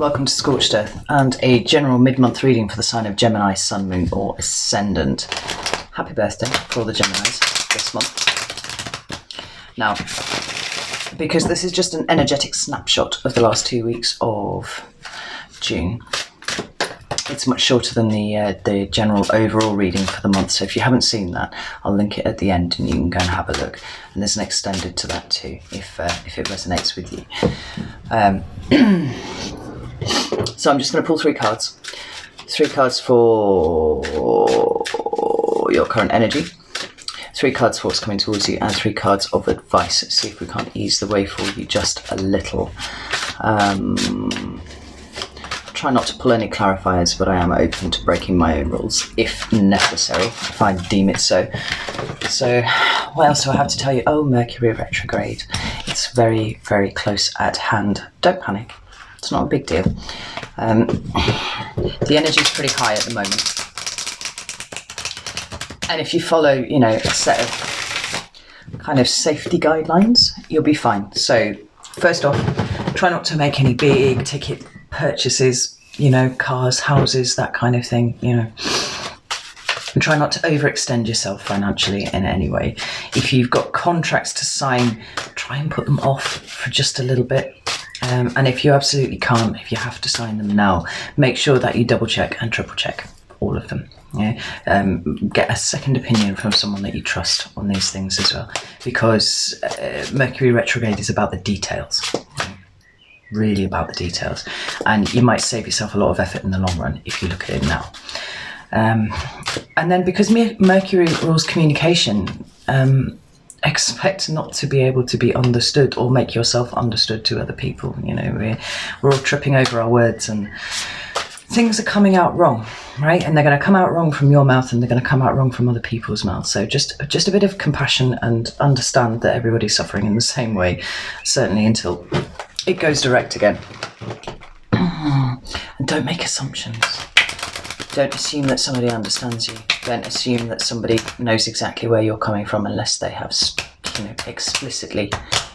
welcome to Scorched Earth and a general mid-month reading for the sign of Gemini, Sun, Moon or Ascendant. Happy birthday for all the Geminis this month. Now, because this is just an energetic snapshot of the last 2 weeks of June, it's much shorter than the general overall reading for the month. So if you haven't seen that, I'll link it at the end and you can go and have a look. And there's an extended to that too, if it resonates with you. So I'm just going to pull 3 cards. 3 cards for your current energy, 3 cards for what's coming towards you, and 3 cards of advice. See if we can't ease the way for you just a little. Try not to pull any clarifiers, but I am open to breaking my own rules if necessary, if I deem it so. So what else do I have to tell you? Oh, Mercury retrograde. It's very, very close at hand. Don't panic. It's not a big deal. The energy is pretty high at the moment. And if you follow, a set of kind of safety guidelines, you'll be fine. So first off, try not to make any big ticket purchases, cars, houses, that kind of thing, and try not to overextend yourself financially in any way. If you've got contracts to sign, try and put them off for just a little bit. And if you absolutely can't, if you have to sign them now, make sure that you double check and triple check all of them. Get a second opinion from someone that you trust on these things as well, because Mercury retrograde is about the details. Really about the details, and you might save yourself a lot of effort in the long run if you look at it now. And then because Mercury rules communication, expect not to be able to be understood or make yourself understood to other people. We're all tripping over our words and things are coming out wrong, right? And they're going to come out wrong from your mouth and they're going to come out wrong from other people's mouths. So just a bit of compassion and understand that everybody's suffering in the same way, certainly until it goes direct again. And don't make assumptions. Don't assume that somebody understands you. Don't assume that somebody knows exactly where you're coming from unless they have, explicitly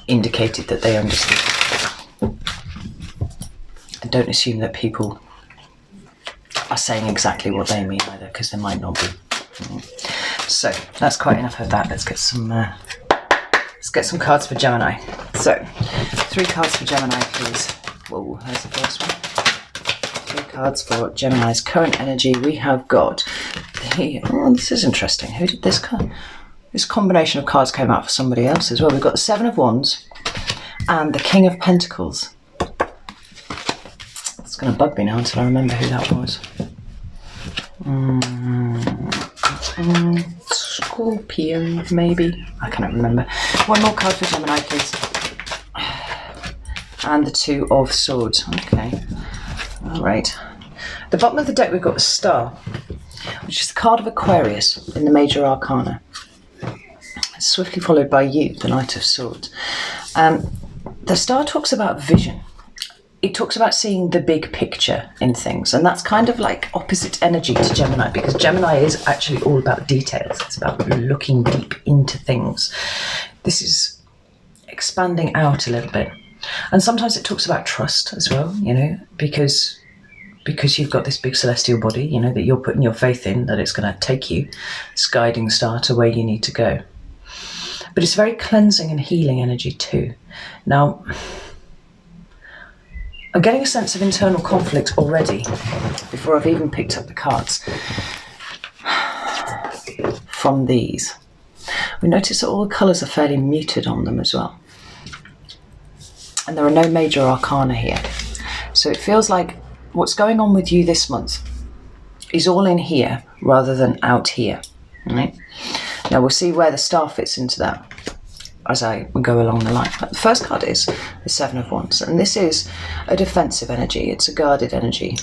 indicated that they understood. And don't assume that people are saying exactly what they mean either, because they might not be. So that's quite enough of that. Let's get some cards for Gemini. So 3 cards for Gemini, please. Whoa, there's the first one. 3 cards for Gemini's current energy. We have got this is interesting. Who did this card? This combination of cards came out for somebody else as well. We've got the 7 of Wands and the King of Pentacles. It's going to bug me now until I remember who that was. Scorpio, maybe? I cannot remember. 1 more card for Gemini, please. And the 2 of Swords. Okay. All right. At the bottom of the deck, we've got the Star, which is the card of Aquarius in the Major Arcana. It's swiftly followed by you, the Knight of Swords. The Star talks about vision. It talks about seeing the big picture in things, and that's kind of like opposite energy to Gemini, because Gemini is actually all about details. It's about looking deep into things. This is expanding out a little bit, and sometimes it talks about trust as well, because you've got this big celestial body, that you're putting your faith in that it's going to take you, this guiding star, to where you need to go. But it's very cleansing and healing energy too. Now, I'm getting a sense of internal conflict already before I've even picked up the cards from these. We notice that all the colours are fairly muted on them as well. And there are no major arcana here. So it feels like what's going on with you this month is all in here rather than out here. Right? Now we'll see where the Star fits into that as I go along the line. But the first card is the 7 of Wands, and this is a defensive energy. It's a guarded energy.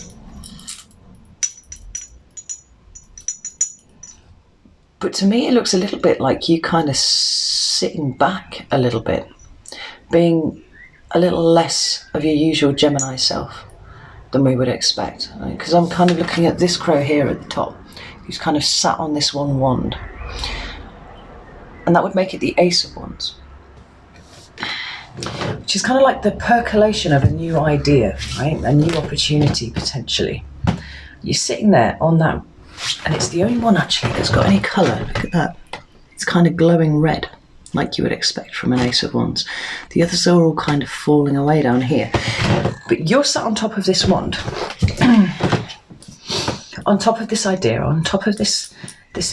But to me, it looks a little bit like you kind of sitting back a little bit, being a little less of your usual Gemini self than we would expect. Because I'm kind of looking at this crow here at the top, who's kind of sat on this one wand. And that would make it the Ace of Wands. which is kind of like the percolation of a new idea, right? A new opportunity, potentially. You're sitting there on that, and it's the only one actually that's got any colour. Look at that. It's kind of glowing red, like you would expect from an Ace of Wands. The others are all kind of falling away down here. But you're sat on top of this wand, on top of this idea, on top of this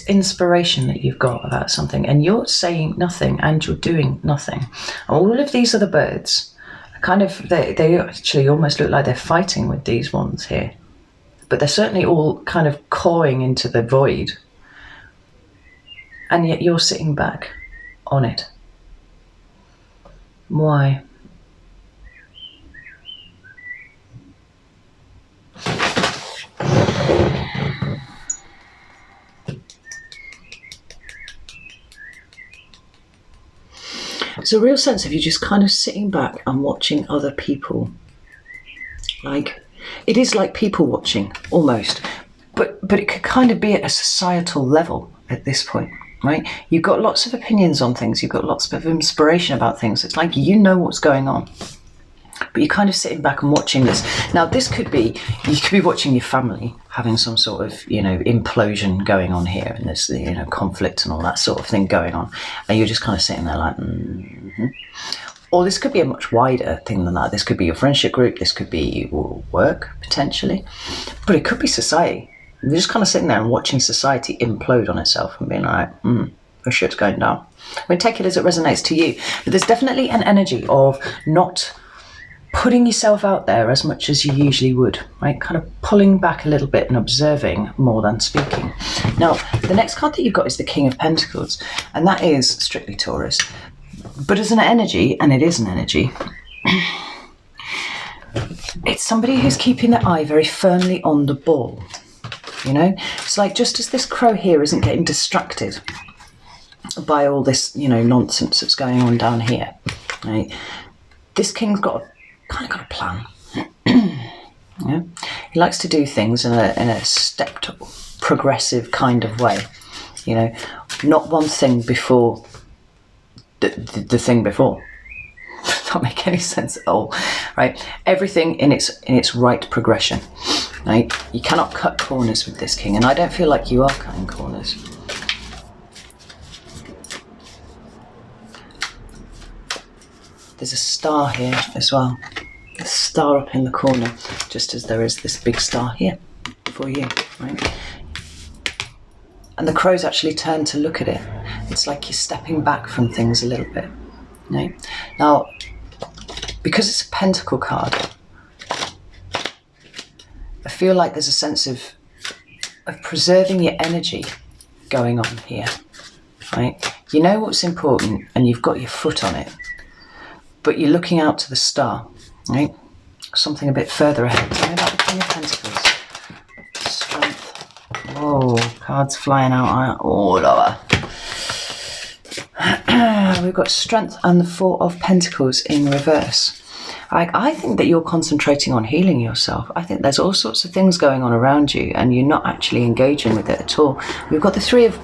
inspiration that you've got about something, and you're saying nothing and you're doing nothing. All of these other birds, kind of, they actually almost look like they're fighting with these ones here. But they're certainly all kind of cawing into the void. And yet you're sitting back on it. Why? It's a real sense of you just kind of sitting back and watching other people. Like, it is like people watching, almost. But it could kind of be at a societal level at this point, right? You've got lots of opinions on things. You've got lots of inspiration about things. It's like you know what's going on. But you're kind of sitting back and watching this. Now, this could be, you could be watching your family having some sort of, implosion going on here, and there's, conflict and all that sort of thing going on. And you're just kind of sitting there like, Or this could be a much wider thing than that. This could be your friendship group. This could be work, potentially. But it could be society. You're just kind of sitting there and watching society implode on itself and being like, the shit's going down. I mean, take it as it resonates to you. But there's definitely an energy of not putting yourself out there as much as you usually would, right? Kind of pulling back a little bit and observing more than speaking. Now, the next card that you've got is the King of Pentacles, and that is strictly Taurus. But as an energy, and it is an energy, it's somebody who's keeping their eye very firmly on the ball, It's like, just as this crow here isn't getting distracted by all this, nonsense that's going on down here, right? This king's got a plan. Yeah? He likes to do things in a stepped, progressive kind of way. Not one thing before the thing before. Does not make any sense at all, right? Everything in its right progression. Right? You cannot cut corners with this king, and I don't feel like you are cutting corners. There's a star here as well. A star up in the corner, just as there is this big star here for you, right? And the crows actually turn to look at it. It's like you're stepping back from things a little bit. Right? Now, because it's a pentacle card, I feel like there's a sense of preserving your energy going on here, right? You know what's important and you've got your foot on it, but you're looking out to the star, right? Something a bit further ahead. Tell me about the King of Pentacles. Strength. Whoa, cards flying out all over. We've got Strength and the Four of Pentacles in reverse. I think that you're concentrating on healing yourself. I think there's all sorts of things going on around you and you're not actually engaging with it at all. We've got the Three of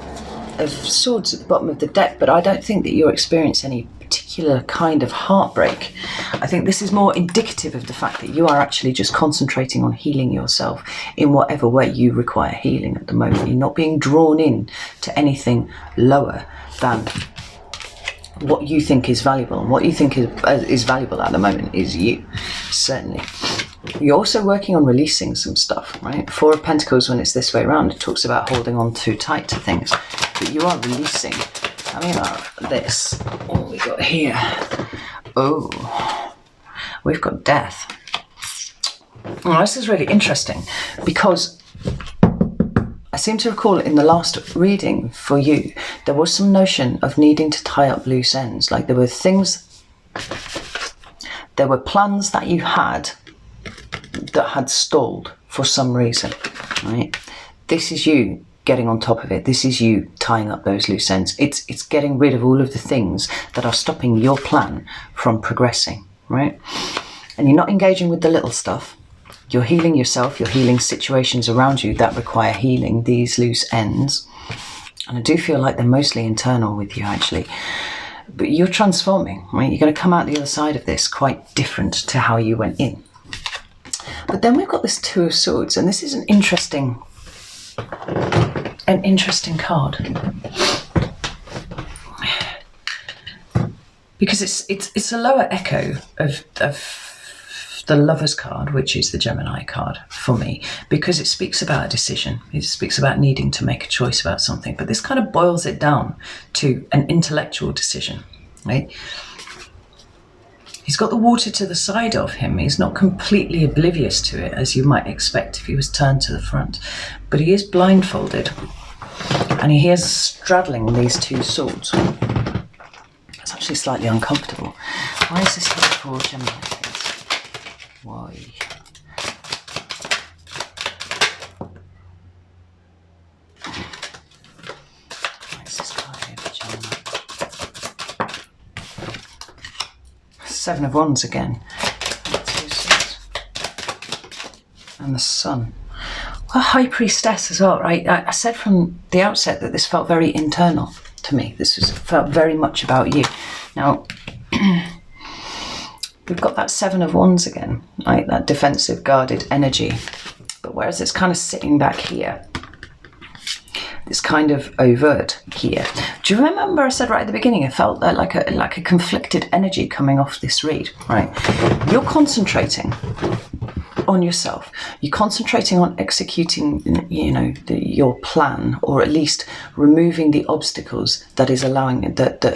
Swords at the bottom of the deck, but I don't think that you're experiencing any particular kind of heartbreak. I think this is more indicative of the fact that you are actually just concentrating on healing yourself in whatever way you require healing at the moment. You're not being drawn in to anything lower than what you think is valuable, and what you think is valuable at the moment is you, certainly. You're also working on releasing some stuff, right? Four of Pentacles, when it's this way around, it talks about holding on too tight to things, but you are releasing. Tell me about this. What we got here? Oh, we've got Death. Oh, this is really interesting because I seem to recall in the last reading for you, there was some notion of needing to tie up loose ends. Like there were plans that you had that had stalled for some reason, right? This is you getting on top of it. This is you tying up those loose ends. It's getting rid of all of the things that are stopping your plan from progressing, right? And you're not engaging with the little stuff. You're healing yourself, you're healing situations around you that require healing, these loose ends. And I do feel like they're mostly internal with you, actually. But you're transforming, right? You're going to come out the other side of this quite different to how you went in. But then we've got this Two of Swords, and this is an interesting card. Because it's a lower echo of the Lover's card, which is the Gemini card for me, because it speaks about a decision. It speaks about needing to make a choice about something, but this kind of boils it down to an intellectual decision, right? He's got the water to the side of him. He's not completely oblivious to it, as you might expect if he was turned to the front, but he is blindfolded, and he is straddling these two swords. It's actually slightly uncomfortable. Why is this here for Gemini? Why? Why is this card here for Gemini? Seven of Wands again. And the Sun. Well, High Priestess as well, right? I said from the outset that this felt very internal to me. Felt very much about you. Now, we've got that Seven of Wands again, right? That defensive, guarded energy. But whereas it's kind of sitting back here, it's kind of overt here. Do you remember I said right at the beginning, it felt like a conflicted energy coming off this read, right? You're concentrating on yourself. You're concentrating on executing, your plan, or at least removing the obstacles that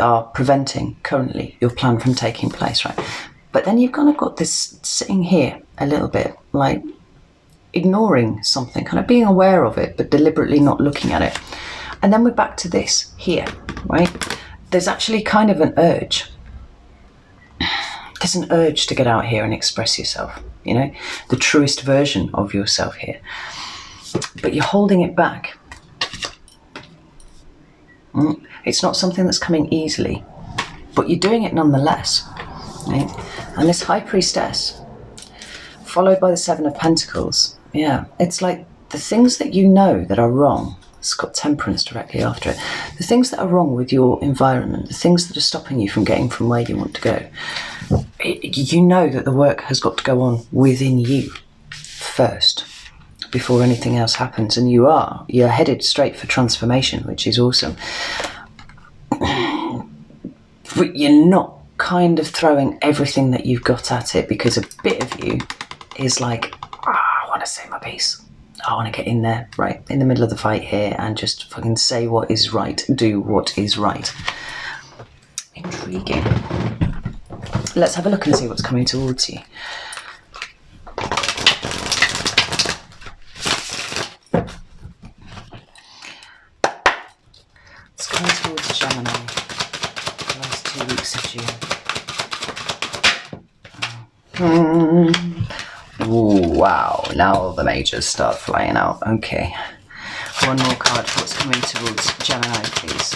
are preventing currently your plan from taking place, right? But then you've kind of got this sitting here a little bit, like ignoring something, kind of being aware of it, but deliberately not looking at it. And then we're back to this here, right? There's actually kind of an urge. There's an urge to get out here and express yourself, the truest version of yourself here. But you're holding it back. It's not something that's coming easily, but you're doing it nonetheless. Right? And this High Priestess, followed by the Seven of Pentacles, it's like the things that you know that are wrong. It's got Temperance directly after it. The things that are wrong with your environment, the things that are stopping you from getting from where you want to go. You know that the work has got to go on within you first before anything else happens, and you're headed straight for transformation, which is awesome. But you're not kind of throwing everything that you've got at it, because a bit of you is like, I want to say my piece. I want to get in there, right, in the middle of the fight here, and just fucking say what is right, do what is right. Intriguing. Let's have a look and see what's coming towards you. It's coming towards Gemini. The last 2 weeks of June. Ooh, wow, now the majors start flying out. Okay. One more card for what's coming towards Gemini, please.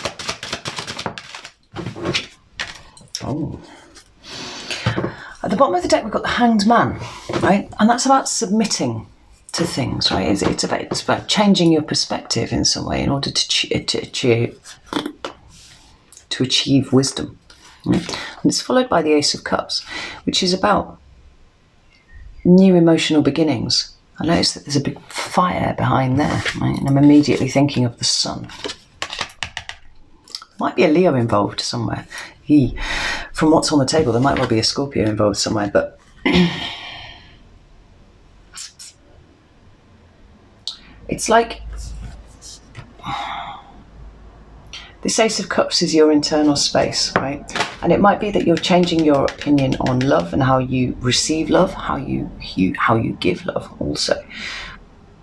Oh. At the bottom of the deck, we've got the Hanged Man, right? And that's about submitting to things, right? It's about changing your perspective in some way in order to achieve wisdom. Right? And it's followed by the Ace of Cups, which is about new emotional beginnings. I notice that there's a big fire behind there, right? And I'm immediately thinking of the Sun. Might be a Leo involved somewhere. From what's on the table, there might well be a Scorpio involved somewhere, but it's like this Ace of Cups is your internal space, right? And it might be that you're changing your opinion on love and how you receive love, how you give love also.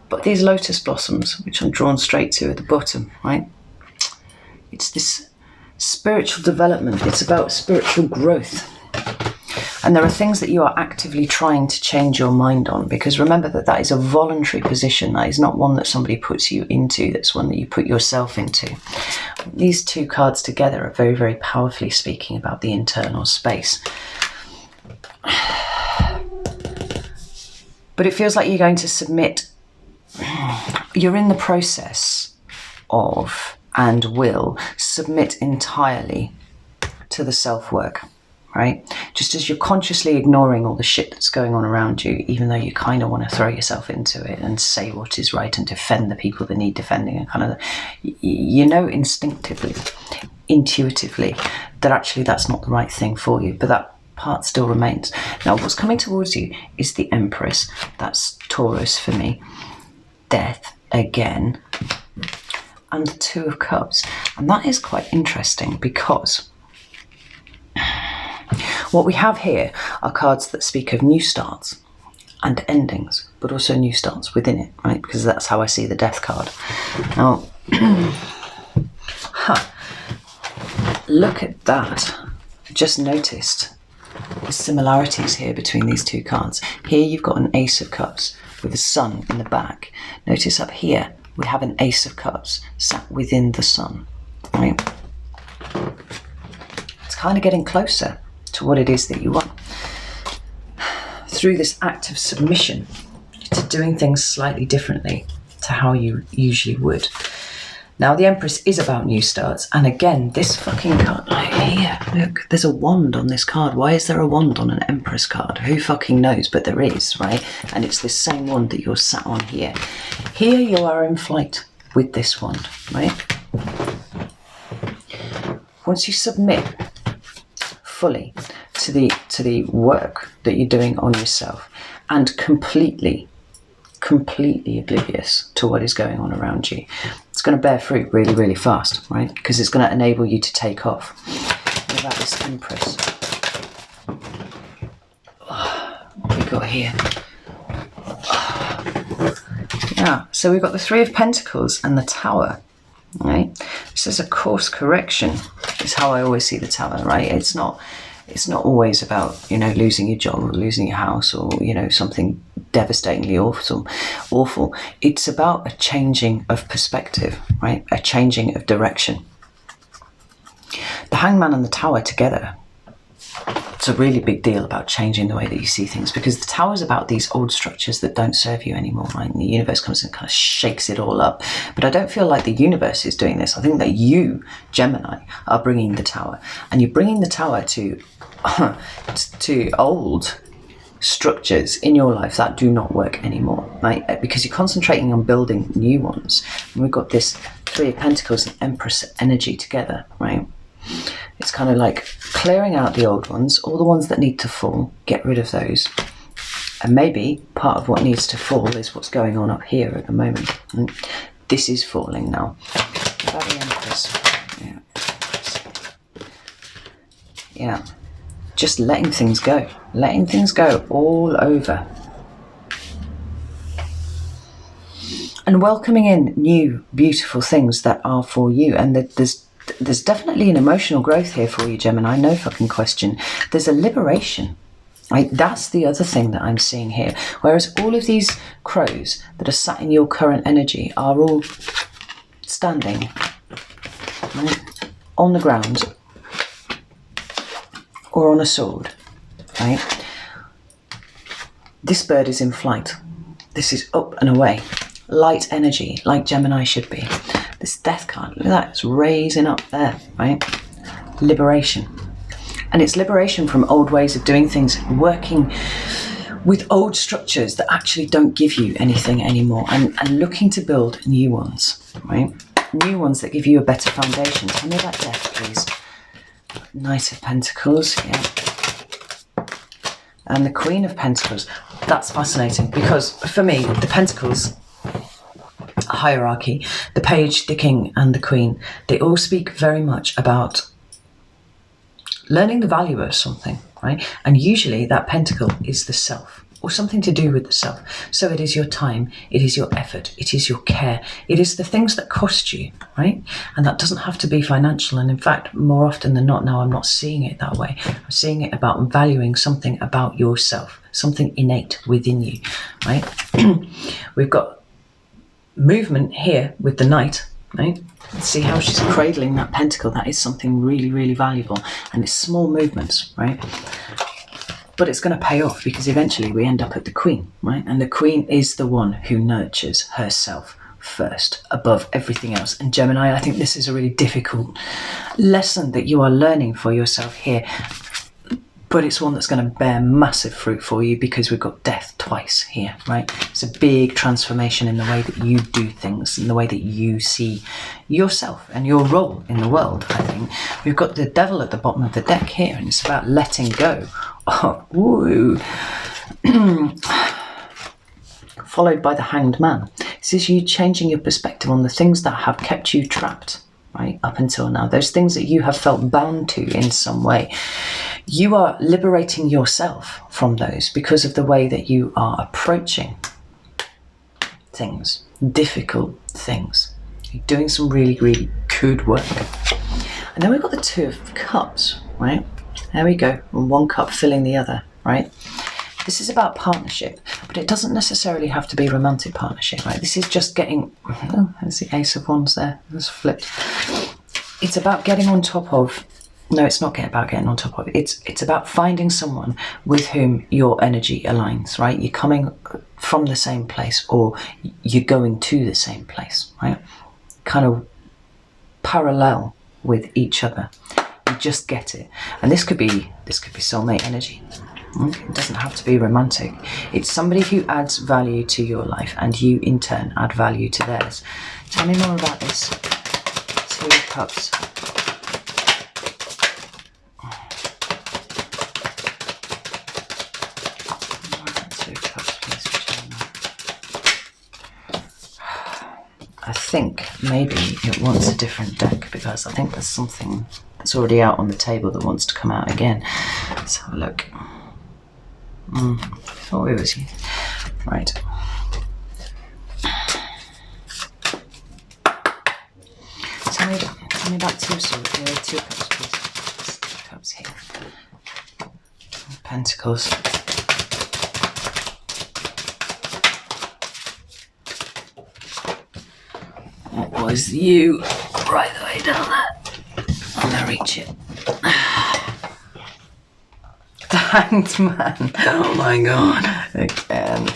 But these lotus blossoms, which I'm drawn straight to at the bottom, right? It's this spiritual development. It's about spiritual growth. And there are things that you are actively trying to change your mind on, because remember that is a voluntary position. That is not one that somebody puts you into. That's one that you put yourself into. These two cards together are very, very powerfully speaking about the internal space. But it feels like you're going to submit. You're in the process of, and will submit entirely to the self-work, right? Just as you're consciously ignoring all the shit that's going on around you, even though you kind of want to throw yourself into it and say what is right and defend the people that need defending, and kind of, you know, instinctively, intuitively, that actually that's not the right thing for you, but that part still remains. Now, what's coming towards you is the Empress. That's Taurus for me. Death again. And the Two of Cups. And that is quite interesting because what we have here are cards that speak of new starts and endings, but also new starts within it, right? Because that's how I see the Death card. Now, look at that. I just noticed the similarities here between these two cards. Here you've got an Ace of Cups with the Sun in the back. Notice up here we have an Ace of Cups sat within the Sun, right? It's kind of getting closer to what it is that you want. Through this act of submission to doing things slightly differently to how you usually would. Now, the Empress is about new starts. And again, this fucking card, like here, look, there's a wand on this card. Why is there a wand on an Empress card? Who fucking knows? But there is, right? And it's this same wand that you're sat on here. Here you are in flight with this wand, right? Once you submit fully to the work that you're doing on yourself and completely oblivious to what is going on around you, it's going to bear fruit really, really fast, right? Because it's going to enable you to take off. What about this Empress? What we got here? Yeah, so we've got the Three of Pentacles and the Tower, right? This is a course correction, is how I always see the Tower, right? It's not always about, you know, losing your job or losing your house or, you know, something devastatingly awful. It's about a changing of perspective, right? A changing of direction. The Hangman and the Tower together, it's a really big deal about changing the way that you see things, because the Tower is about these old structures that don't serve you anymore, right? And the universe comes and kind of shakes it all up. But I don't feel like the universe is doing this. I think that you, Gemini, are bringing the Tower, and you're bringing the Tower to old structures in your life that do not work anymore, right? Because you're concentrating on building new ones. And we've got this Three of Pentacles and Empress energy together, right? It's kind of like clearing out the old ones, all the ones that need to fall, get rid of those. And maybe part of what needs to fall is what's going on up here at the moment. And this is falling now. What about the Empress? Yeah. Just letting things go all over. And welcoming in new, beautiful things that are for you. And there's definitely an emotional growth here for you, Gemini, no fucking question. There's a liberation, right? That's the other thing that I'm seeing here. Whereas all of these crows that are sat in your current energy are all standing, right, on the ground or on a sword, right? This bird is in flight. This is up and away. Light energy, like Gemini should be. This Death card, look at that, it's raising up there, right? Liberation. And it's liberation from old ways of doing things, working with old structures that actually don't give you anything anymore, and looking to build new ones, right? New ones that give you a better foundation. Tell me about Death, please. Knight of Pentacles, yeah. And the Queen of Pentacles. That's fascinating, because for me, the Pentacles hierarchy, the Page, the King and the Queen, they all speak very much about learning the value of something, right? And usually that pentacle is the self, or something to do with the self. So it is your time, it is your effort, it is your care, it is the things that cost you, right? And that doesn't have to be financial. And in fact, more often than not now, I'm not seeing it that way. I'm seeing it about valuing something about yourself, something innate within you, right? We've got movement here with the Knight, right? Let's see how she's cradling that pentacle. That is something really, really valuable. And it's small movements, right? But it's going to pay off, because eventually we end up at the Queen, right? And the Queen is the one who nurtures herself first above everything else. And Gemini, I think this is a really difficult lesson that you are learning for yourself here, but it's one that's going to bear massive fruit for you because we've got death twice here, right? It's a big transformation in the way that you do things, in the way that you see yourself and your role in the world, I think. We've got the devil at the bottom of the deck here, and it's about letting go. Oh, ooh. Followed by the Hanged Man. This is you changing your perspective on the things that have kept you trapped, right, up until now. Those things that you have felt bound to in some way. You are liberating yourself from those because of the way that you are approaching things, difficult things. You're doing some really, really good work. And then we've got the Two of Cups, right? There we go. And one cup filling the other, right? This is about partnership, but it doesn't necessarily have to be romantic partnership, right? This is just getting, oh, there's the Ace of Wands there, it's flipped. It's about getting on top of, no, it's not about getting on top of, it's about finding someone with whom your energy aligns, right? You're coming from the same place, or you're going to the same place, right? Kind of parallel with each other. You just get it. And this could be soulmate energy. It doesn't have to be romantic. It's somebody who adds value to your life and you in turn add value to theirs. Tell me more about this. Two of Cups. Two of Cups, please. I think maybe it wants a different deck because I think there's something that's already out on the table that wants to come out again. Let's have a look. I thought it was you. Right. Tell me about Two of Cups, please. Two of Cups here. Pentacles. What was you? Right the way down there. I'm gonna reach it. The Hanged Man. Oh my god. Again.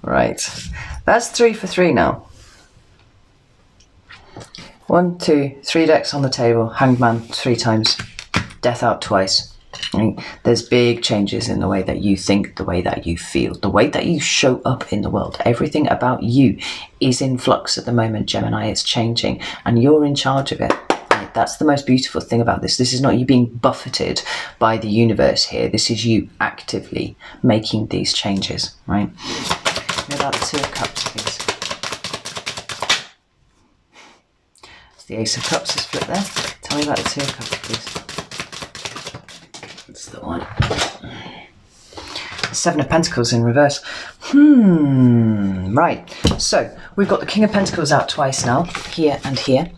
Right. That's 3 for 3 now. 1, 2, 3 decks on the table. Hanged Man 3 times. Death out twice. Right? There's big changes in the way that you think, the way that you feel, the way that you show up in the world. Everything about you is in flux at the moment, Gemini. It's changing and you're in charge of it. That's the most beautiful thing about this. This is not you being buffeted by the universe here. This is you actively making these changes, right? What about the Two of Cups, please? It's the Ace of Cups is flipped there. Tell me about the Two of Cups, please. That's the one. Seven of Pentacles in reverse. Right. So we've got the King of Pentacles out twice now, here and here.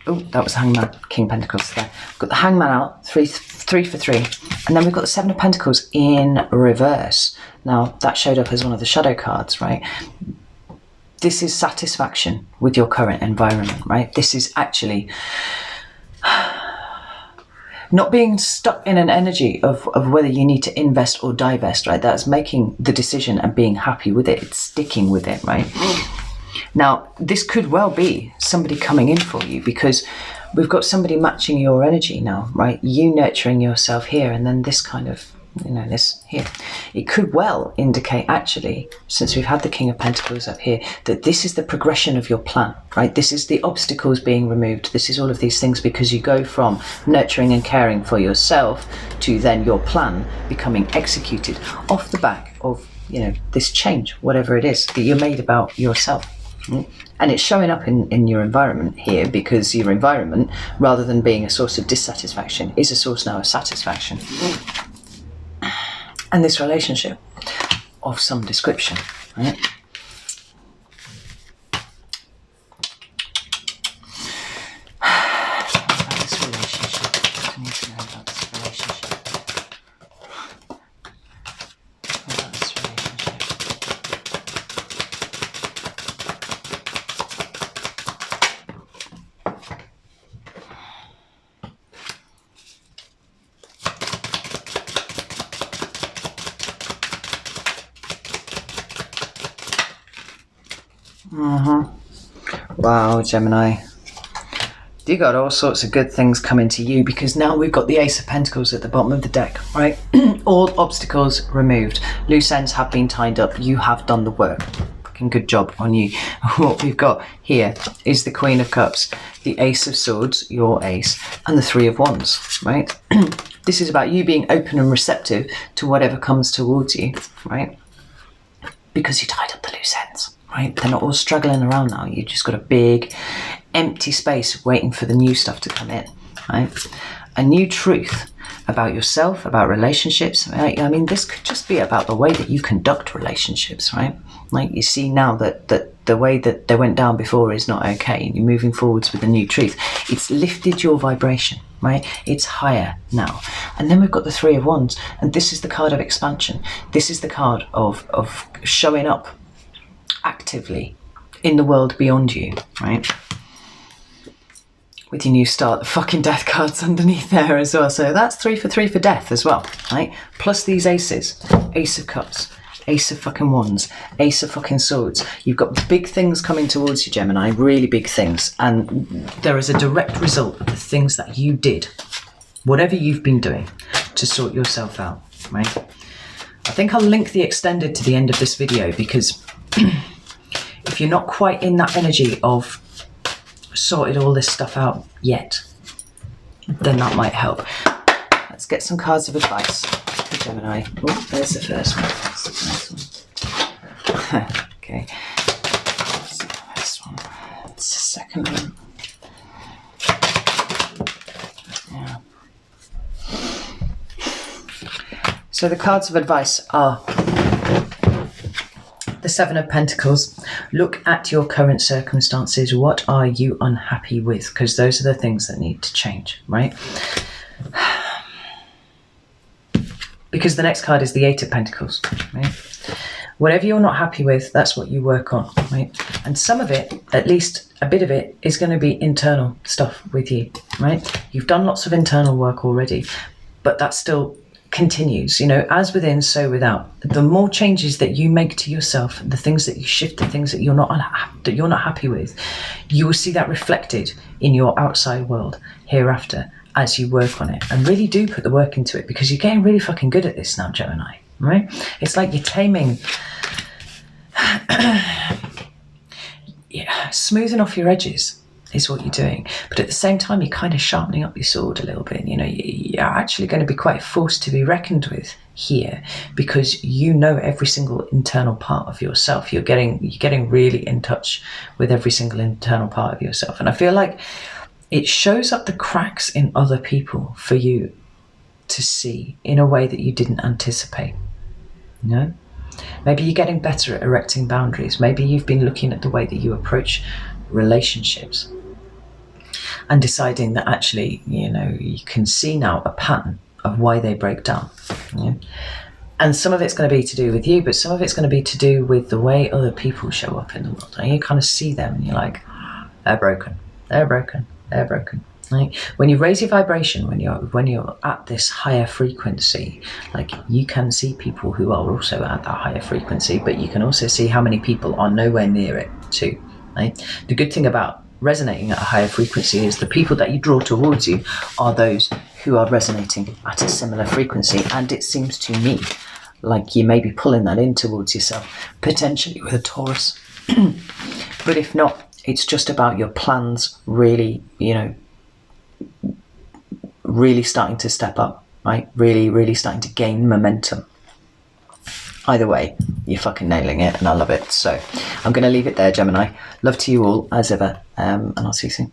Oh, that was the Hangman, King of Pentacles there. We've got the Hangman out, 3 for 3. And then we've got the Seven of Pentacles in reverse. Now, that showed up as one of the shadow cards, right? This is satisfaction with your current environment, right? This is actually not being stuck in an energy of whether you need to invest or divest, right? That's making the decision and being happy with it. It's sticking with it, right? Now, this could well be somebody coming in for you because we've got somebody matching your energy now, right? You nurturing yourself here and then this kind of, this here. It could well indicate actually, since we've had the King of Pentacles up here, that this is the progression of your plan, right? This is the obstacles being removed. This is all of these things because you go from nurturing and caring for yourself to then your plan becoming executed off the back of, this change, whatever it is that you made about yourself. And it's showing up in your environment here because your environment, rather than being a source of dissatisfaction, is a source now of satisfaction. And this relationship of some description, right? About this relationship. I need to know about this relationship. About this relationship. Wow, Gemini. You got all sorts of good things coming to you, because now we've got the Ace of Pentacles at the bottom of the deck, right? All obstacles removed. Loose ends have been tied up. You have done the work. Fucking good job on you. What we've got here is the Queen of Cups, the Ace of Swords, your ace, and the Three of Wands, right? This is about you being open and receptive to whatever comes towards you, right? Because you tied up the loose ends, right? They're not all struggling around now. You just got a big empty space waiting for the new stuff to come in, right? A new truth about yourself, about relationships, right? I mean, this could just be about the way that you conduct relationships, right? Like, you see now that the way that they went down before is not okay, and you're moving forwards with a new truth. It's lifted your vibration, right? It's higher now. And then we've got the Three of Wands, and this is the card of expansion. This is the card of showing up actively in the world beyond you, right? With your new start, the fucking death card's underneath there as well. So that's 3 for 3 for death as well, right? Plus these aces, Ace of Cups, Ace of fucking Wands, Ace of fucking Swords. You've got big things coming towards you, Gemini, really big things. And there is a direct result of the things that you did, whatever you've been doing, to sort yourself out, right? I think I'll link the extended to the end of this video, because if you're not quite in that energy of sorted all this stuff out yet, then that might help. Let's get some cards of advice for Gemini. Oh, there's the first one. That's the first one. Okay. That's the first one. That's the second one. Yeah. So the cards of advice are the Seven of Pentacles. Look at your current circumstances. What are you unhappy with? Because those are the things that need to change, right? Because the next card is the Eight of Pentacles, right? Whatever you're not happy with, that's what you work on, right? And some of it, at least a bit of it, is going to be internal stuff with you, right? You've done lots of internal work already, but that still continues, you know, as within, so without. The more changes that you make to yourself, the things that you shift, the things that you're not happy with, you will see that reflected in your outside world hereafter as you work on it. And really do put the work into it, because you're getting really fucking good at this now, Gemini, right? It's like you're taming, yeah, smoothing off your edges is what you're doing, but at the same time you're kind of sharpening up your sword a little bit. You know, you're actually going to be quite a force to be reckoned with here, because you know every single internal part of yourself. You're getting really in touch with every single internal part of yourself, and I feel like it shows up the cracks in other people for you to see in a way that you didn't anticipate. You know, maybe you're getting better at erecting boundaries. Maybe you've been looking at the way that you approach relationships and deciding that actually, you know, you can see now a pattern of why they break down. You know? And some of it's going to be to do with you, but some of it's going to be to do with the way other people show up in the world. And you kind of see them and you're like, they're broken, they're broken, they're broken. Right? When you raise your vibration, when you're at this higher frequency, like, you can see people who are also at that higher frequency, but you can also see how many people are nowhere near it too. Right? The good thing about resonating at a higher frequency is the people that you draw towards you are those who are resonating at a similar frequency. And it seems to me like you may be pulling that in towards yourself, potentially with a Taurus. But if not, it's just about your plans really, you know, really starting to step up, right? Really starting to gain momentum. Either way, you're fucking nailing it, and I love it. So I'm going to leave it there, Gemini. Love to you all, as ever, and I'll see you soon.